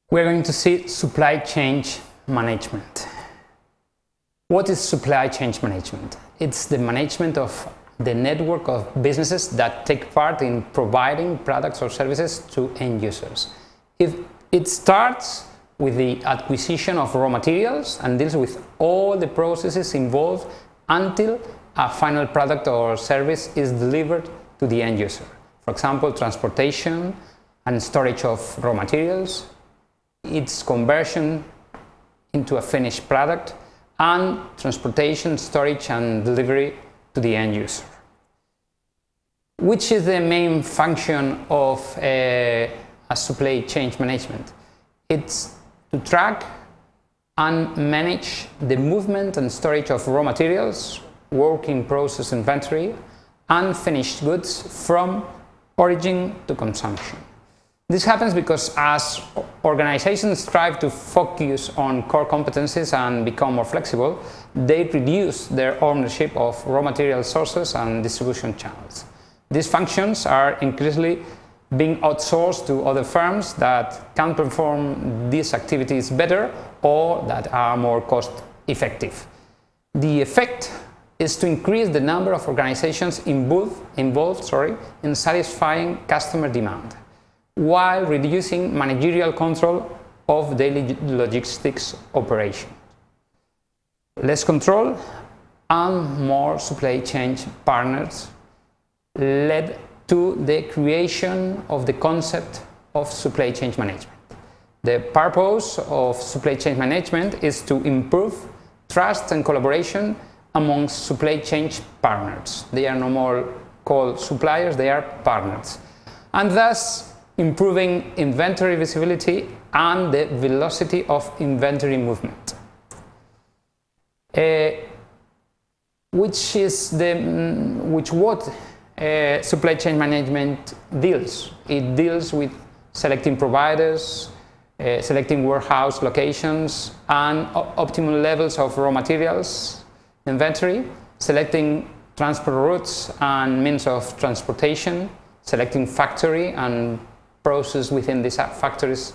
We're going to see supply chain management. What is supply chain management? It's the management of the network of businesses that take part in providing products or services to end users. It starts with the acquisition of raw materials and deals with all the processes involved until a final product or service is delivered to the end user. For example, transportation and storage of raw materials, its conversion into a finished product, and transportation, storage and delivery to the end user. Which is the main function of a supply chain management? It's to track and manage the movement and storage of raw materials, work in process inventory, and finished goods from origin to consumption. This happens because as organizations strive to focus on core competencies and become more flexible, they reduce their ownership of raw material sources and distribution channels. These functions are increasingly being outsourced to other firms that can perform these activities better or that are more cost effective. The effect is to increase the number of organizations involved in satisfying customer demand, while reducing managerial control of daily logistics operations. Less control and more supply chain partners led to the creation of the concept of supply chain management. The purpose of supply chain management is to improve trust and collaboration among supply chain partners. They are no more called suppliers, they are partners. And thus, improving inventory visibility and the velocity of inventory movement. Supply chain management deals. It deals with selecting providers, selecting warehouse locations and optimal levels of raw materials inventory, selecting transport routes and means of transportation, selecting factory and process within this factory's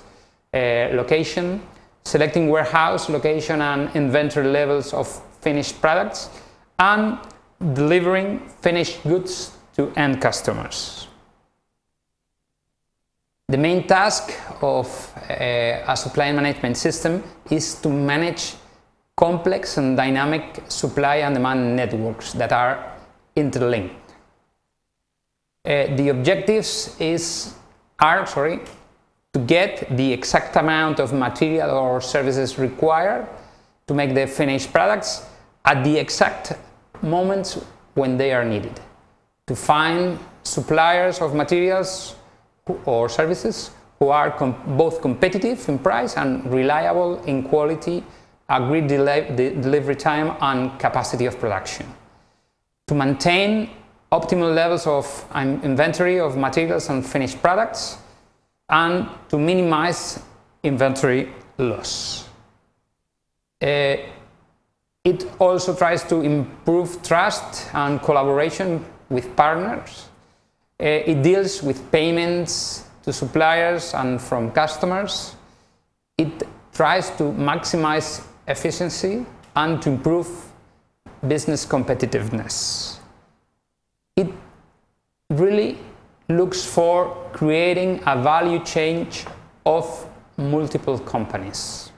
location, selecting warehouse location and inventory levels of finished products, and delivering finished goods to end customers. The main task of a supply management system is to manage complex and dynamic supply and demand networks that are interlinked. The objectives are to get the exact amount of material or services required to make the finished products at the exact moments when they are needed, to find suppliers of materials or services who are both competitive in price and reliable in quality, agreed delivery time and capacity of production, to maintain optimal levels of inventory of materials and finished products, and to minimize inventory loss. It also tries to improve trust and collaboration with partners. It deals with payments to suppliers and from customers. It tries to maximize efficiency and to improve business competitiveness. It really looks for creating a value chain of multiple companies.